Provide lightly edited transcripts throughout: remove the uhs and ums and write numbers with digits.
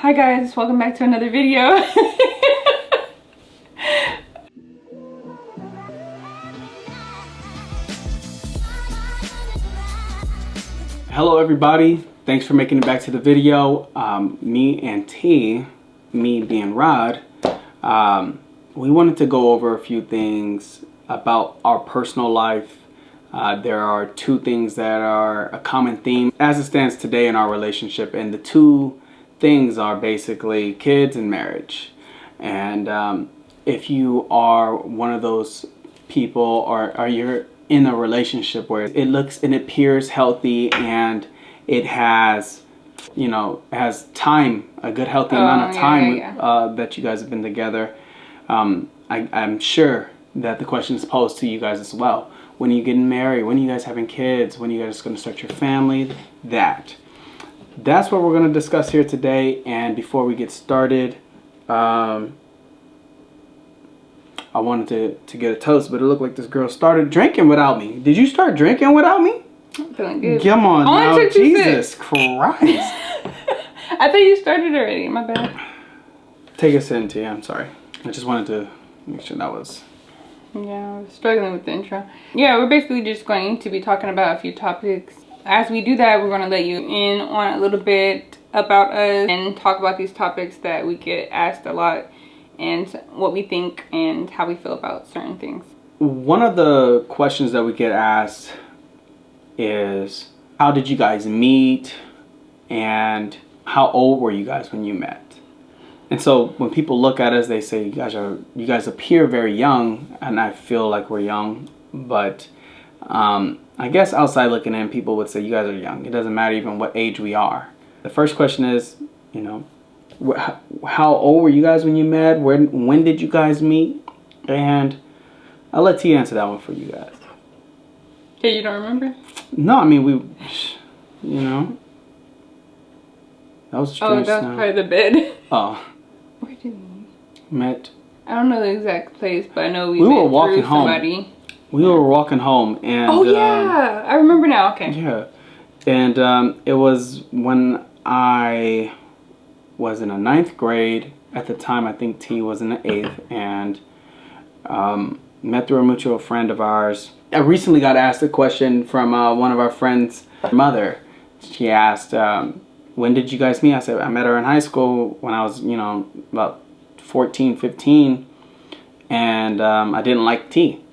Hi guys, welcome back to another video. Hello everybody, thanks for making it back to the video. Me and T, me being Rod, we wanted to go over a few things about our personal life. There are two things that are a common theme as it stands today in our relationship, and the two things are basically kids and marriage. And if you are one of those people, or you're in a relationship where it looks and appears healthy and it has, you know, has time, a good healthy amount of time that you guys have been together, I'm sure that the question is posed to you guys as well. When are you getting married? When are you guys having kids? When are you guys going to start your family? That's what we're going to discuss here today. And before we get started, I wanted to get a toast, but it looked like this girl started drinking without me. Did you start drinking without me? I'm feeling good. Come on now, Jesus Christ. I thought you started already, my bad. Take a sip, T. I'm sorry. I just wanted to make sure that was... Yeah, I was struggling with the intro. Yeah, we're basically just going to be talking about a few topics. As we do that, we're going to let you in on a little bit about us and talk about these topics that we get asked a lot and what we think and how we feel about certain things. One of the questions that we get asked is, how did you guys meet and how old were you guys when you met? And so when people look at us, they say you guys appear very young, and I feel like we're young, but I guess outside looking in, people would say you guys are young. It doesn't matter even what age we are. The first question is, you know, how old were you guys when you met? When did you guys meet? And I'll let T answer that one for you guys. Okay, you don't remember? No, I mean, you know. That was strange. Oh, that was probably the bed. Oh. Where did we met? I don't know the exact place, but I know we were walking home. Somebody. We were walking home, and oh yeah, I remember now. Okay. Yeah, and it was when I was in the 9th grade at the time. I think T was in the 8th, and met through a mutual friend of ours. I recently got asked a question from one of our friends' mother. She asked, when did you guys meet? I said, I met her in high school when I was, you know, about 14, 15, and I didn't like T.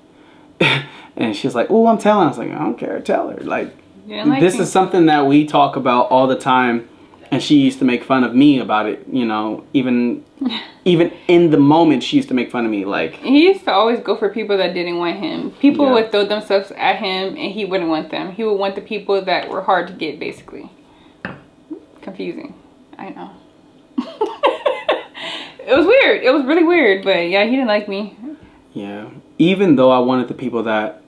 And she's like, oh, I'm telling. I was like, I don't care, tell her. Like this is something that we talk about all the time, and she used to make fun of me about it, you know, even in the moment she used to make fun of me. Like, he used to always go for people that didn't want him. People would throw themselves at him and he wouldn't want them. He would want the people that were hard to get, basically. Confusing, I know. It was weird. It was really weird, but yeah, he didn't like me. Yeah, even though I wanted the people that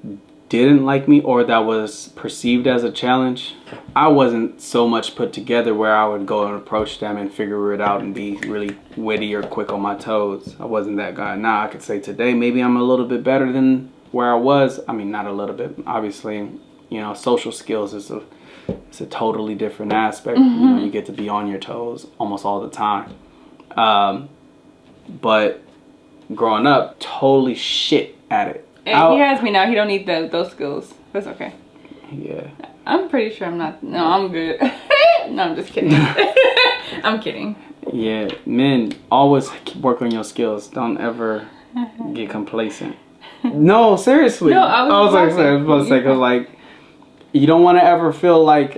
didn't like me or that was perceived as a challenge, I wasn't so much put together where I would go and approach them and figure it out and be really witty or quick on my toes. I wasn't that guy. Now I could say today maybe I'm a little bit better than where I was. I mean, not a little bit. Obviously, you know, social skills is a totally different aspect. You know, you get to be on your toes almost all the time. But growing up, totally shit at it. And he has me now. He don't need those skills. That's okay. Yeah. I'm pretty sure I'm not. No, I'm good. No, I'm just kidding. I'm kidding. Yeah, men, always work on your skills. Don't ever get complacent. No, seriously. No, I was supposed to say, because like, you don't want to ever feel like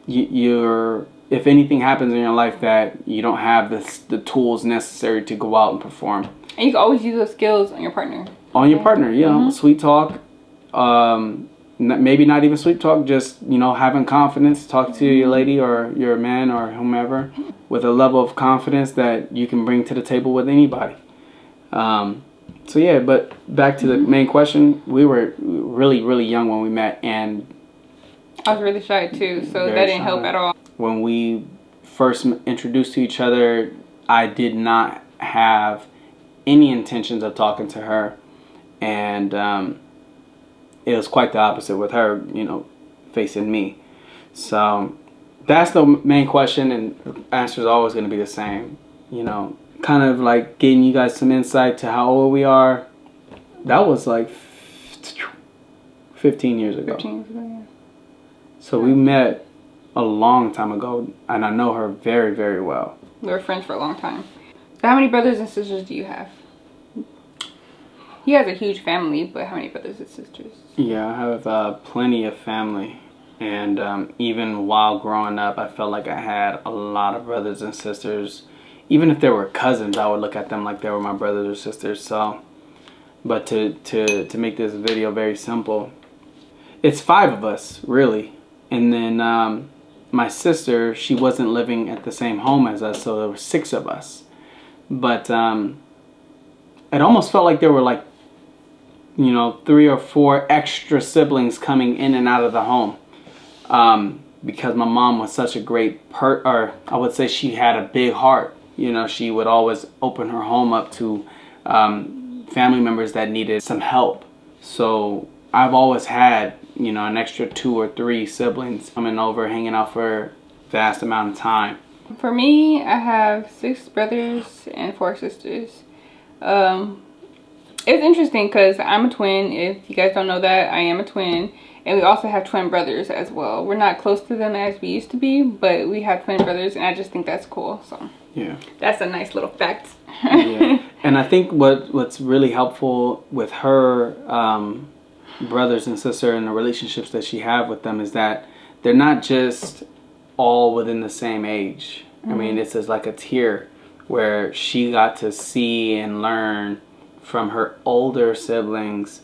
you're, if anything happens in your life, that you don't have the tools necessary to go out and perform. And you can always use those skills on your partner. On your partner, you know, sweet talk. Maybe not even sweet talk, just, you know, having confidence. Talk to your lady or your man or whomever with a level of confidence that you can bring to the table with anybody. So yeah, but back to the main question, we were really, really young when we met, and I was really shy too, so that didn't help at all. When we first introduced to each other, I did not have any intentions of talking to her, and it was quite the opposite with her, you know, facing me. So that's the main question, and the answer is always going to be the same. You know, kind of like getting you guys some insight to how old we are. That was like 15 years ago. 15 years ago, yeah. So we met a long time ago, and I know her very, very well. We were friends for a long time. So how many brothers and sisters do you have? He has a huge family, but how many brothers and sisters? Yeah, I have plenty of family. And even while growing up, I felt like I had a lot of brothers and sisters. Even if they were cousins, I would look at them like they were my brothers or sisters. So, but to make this video very simple, it's 5 of us, really. And then my sister, she wasn't living at the same home as us, so there were 6 of us. But it almost felt like there were like, 3 or 4 extra siblings coming in and out of the home. Because my mom was such a great or I would say she had a big heart. She would always open her home up to family members that needed some help. So I've always had, an extra 2 or 3 siblings coming over, hanging out for a vast amount of time. For me, I have 6 brothers and 4 sisters. It's interesting because I'm a twin. If you guys don't know that, I am a twin. And we also have twin brothers as well. We're not close to them as we used to be, but we have twin brothers, and I just think that's cool. So yeah, that's a nice little fact. Yeah. And I think what's really helpful with her brothers and sister and the relationships that she have with them is that they're not just all within the same age. I mean, it's like a tier where she got to see and learn from her older siblings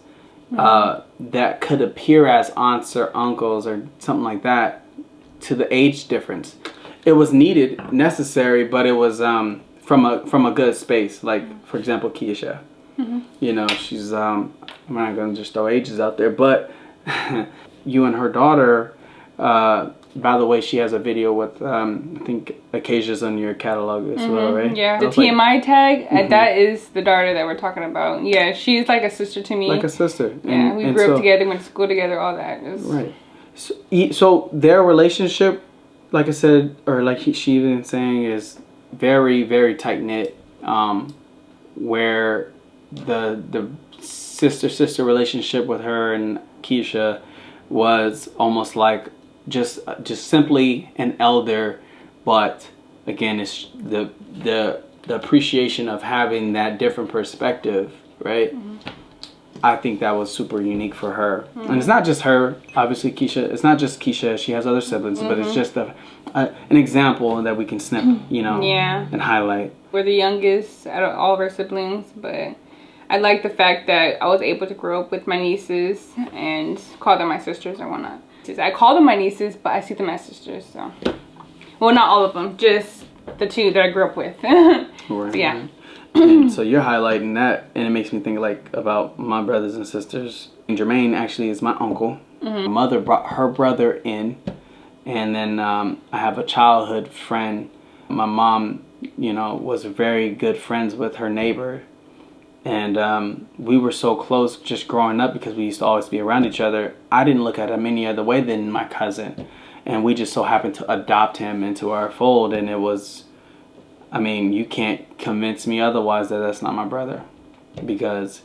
that could appear as aunts or uncles or something like that, to the age difference. It was needed, necessary, but it was from a good space. Like, for example, Keisha. She's I'm not gonna just throw ages out there, but you and her daughter. By the way, she has a video with I think Acacia's on your catalog as well, right? Yeah, the TMI tag. That is the daughter that we're talking about. Yeah, she's like a sister to me. Like a sister. Yeah, we grew up together, went to school together, all that. Right. So their relationship, like I said, or like she even saying, is very, very tight knit. Where the sister relationship with her and Keisha was almost like just simply an elder, but again, it's the appreciation of having that different perspective, right? I think that was super unique for her. And it's not just her, obviously Keisha, it's not just Keisha, she has other siblings, but it's just an example that we can snip, and highlight. We're the youngest out of all of our siblings, but I like the fact that I was able to grow up with my nieces and call them my sisters and whatnot. I call them my nieces, but I see them as sisters. So, well, not all of them, just the 2 that I grew up with. Right. So, yeah. And so you're highlighting that, and it makes me think about my brothers and sisters. And Jermaine actually is my uncle. My mother brought her brother in, and then I have a childhood friend. My mom, was very good friends with her neighbor. And we were so close just growing up because we used to always be around each other. I didn't look at him any other way than my cousin. And we just so happened to adopt him into our fold. And it was, you can't convince me otherwise that that's not my brother. Because,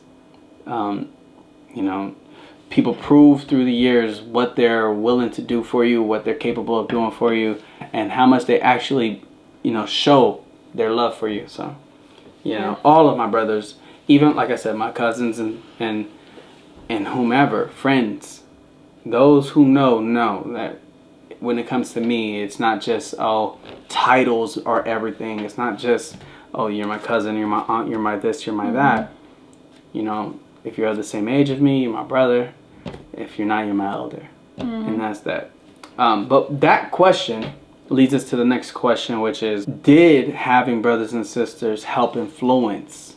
people prove through the years what they're willing to do for you, what they're capable of doing for you, and how much they actually, show their love for you. So, all of my brothers, even like I said, my cousins and whomever, friends, those who know that when it comes to me, it's not just titles are everything. It's not just you're my cousin, you're my aunt, you're my this, you're my that. If you're of the same age as me, you're my brother. If you're not, you're my elder, and that's that. But that question leads us to the next question, which is: did having brothers and sisters help influence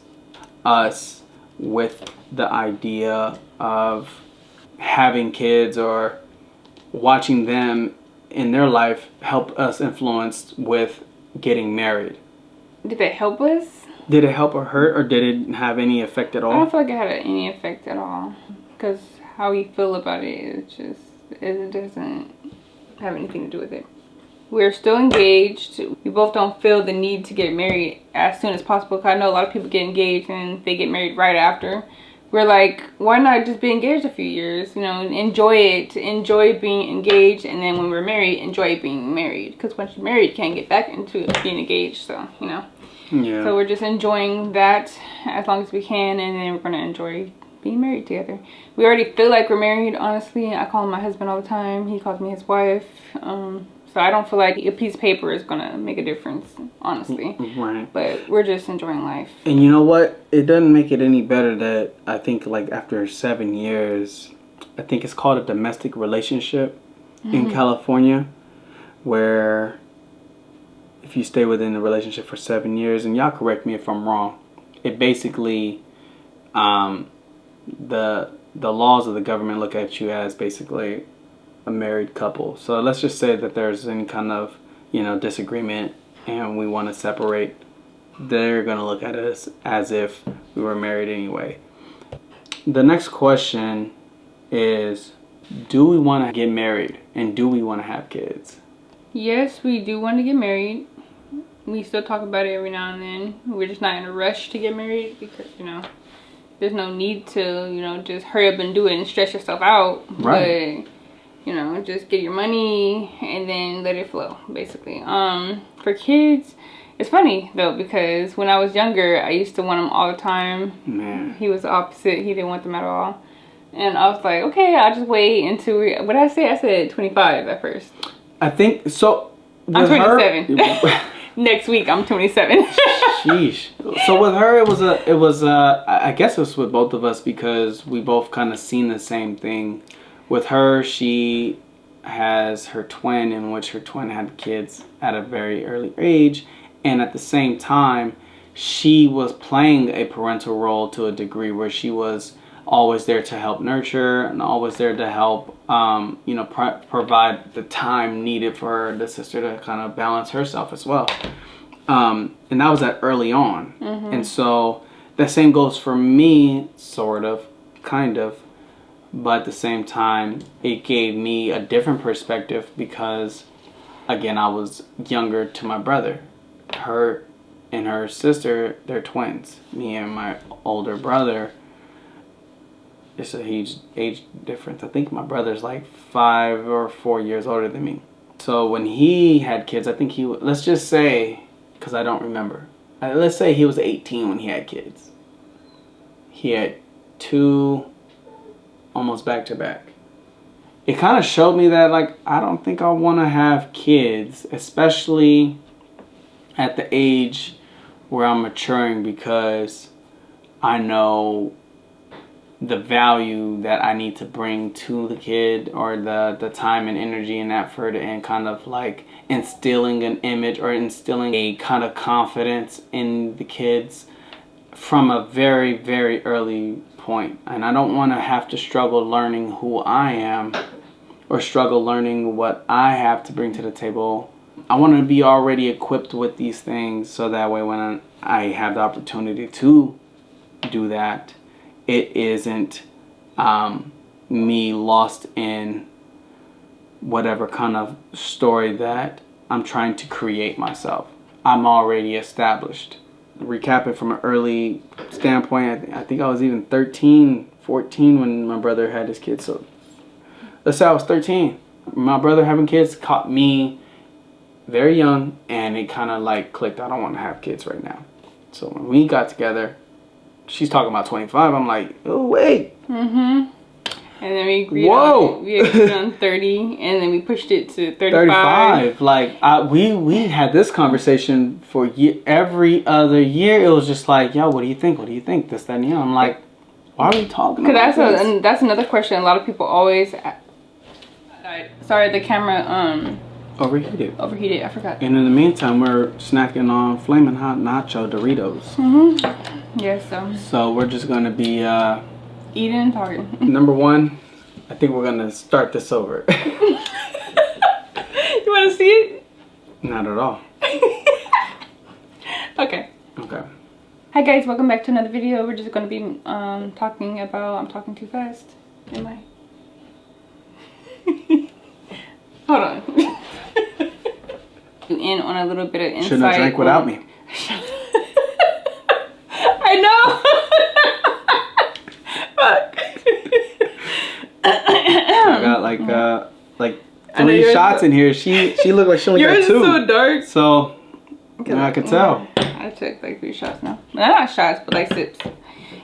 us with the idea of having kids, or watching them in their life help us influence with getting married? Did it help us? Did it help or hurt, or did it have any effect at all? I don't feel like it had any effect at all, because how we feel about it, it doesn't have anything to do with it. we're still engaged. We both don't feel the need to get married as soon as possible. Cause I know a lot of people get engaged and they get married right after. We're like, why not just be engaged a few years? You know, enjoy it. Enjoy being engaged. And then when we're married, enjoy being married. Because once you're married, you can't get back into being engaged. So, you know. Yeah. So we're just enjoying that as long as we can. And then we're going to enjoy being married together. We already feel like we're married, honestly. I call him my husband all the time. He calls me his wife. So I don't feel like a piece of paper is going to make a difference, honestly. Right. But we're just enjoying life. And you know what? It doesn't make it any better that I think like after 7 years, I think it's called a domestic relationship in California, where if you stay within the relationship for 7 years, and y'all correct me if I'm wrong, it basically, the laws of the government look at you as basically a married couple. So let's just say that there's any kind of, you know, disagreement and we want to separate, they're going to look at us as if we were married anyway. The next question is, do we want to get married and do we want to have kids? Yes, we do want to get married. We still talk about it every now and then. We're just not in a rush to get married because, you know, there's no need to, you know, just hurry up and do it and stress yourself out. Right. But, you know, just get your money and then let it flow, basically. For kids, it's funny, though, because when I was younger, I used to want them all the time. Man. He was the opposite. He didn't want them at all. And I was like, okay, I'll just wait until what did I say? I said 25 at first. I think, so... I'm 27. Next week, I'm 27. Sheesh. So with her, it was I guess it was with both of us because we both kind of seen the same thing. With her, she has her twin, in which her twin had kids at a very early age. And at the same time, she was playing a parental role to a degree where she was always there to help nurture and always there to help, you know, provide the time needed for the sister to kind of balance herself as well. And that was at early on. And so the same goes for me, sort of, kind of. But at the same time, it gave me a different perspective because, again, I was younger to my brother. Her and her sister, they're twins. Me and my older brother, it's a huge age difference. I think my brother's like 5 or 4 years older than me. So when he had kids, I think he, let's just say, because I don't remember, let's say he was 18 when he had kids. He had 2 almost back to back. It kind of showed me that, like, I don't think I want to have kids, especially at the age where I'm maturing, because I know the value that I need to bring to the kid, or the time and energy and effort, and kind of like instilling an image or instilling a kind of confidence in the kids from a very, very early point. And I don't want to have to struggle learning who I am or struggle learning what I have to bring to the table. I want to be already equipped with these things so that way when I have the opportunity to do that, it isn't me lost in whatever kind of story that I'm trying to create myself. I'm already established. Recapping from an early standpoint, I think I was even 13, 14 when my brother had his kids. So let's say I was 13. My brother having kids caught me very young, and it kind of like clicked. I don't want to have kids right now. So when we got together, she's talking about 25. I'm like, oh wait. And then we agreed on 30, and then we pushed it to 35. Like we had this conversation for every other year. It was just like, yo, what do you think? What do you think? This, that, and the other. I'm like, why are we talking about this? And that's another question. A lot of people always. Sorry, the camera overheated. I forgot. And in the meantime, we're snacking on flaming hot nacho Doritos. Yes, so we're just gonna be eating and talking. Number one, I think we're gonna start this over. You want to see it? Not at all. Okay. Okay. Hi guys, welcome back to another video. We're just gonna be talking about. I'm talking too fast. Am I? Hold on. In on a little bit of insight. Shouldn't have drank without me. I know. Fuck. I got like 3 shots in here. She looked like she only got 2. Yours is so dark. So I could tell. I took like 3 shots now. Not shots, but like sips.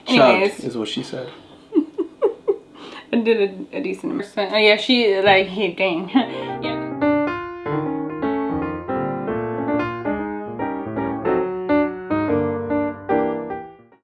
Anyways, chugged is what she said. I did a decent amount. Oh yeah, she like, hey, dang. Yeah.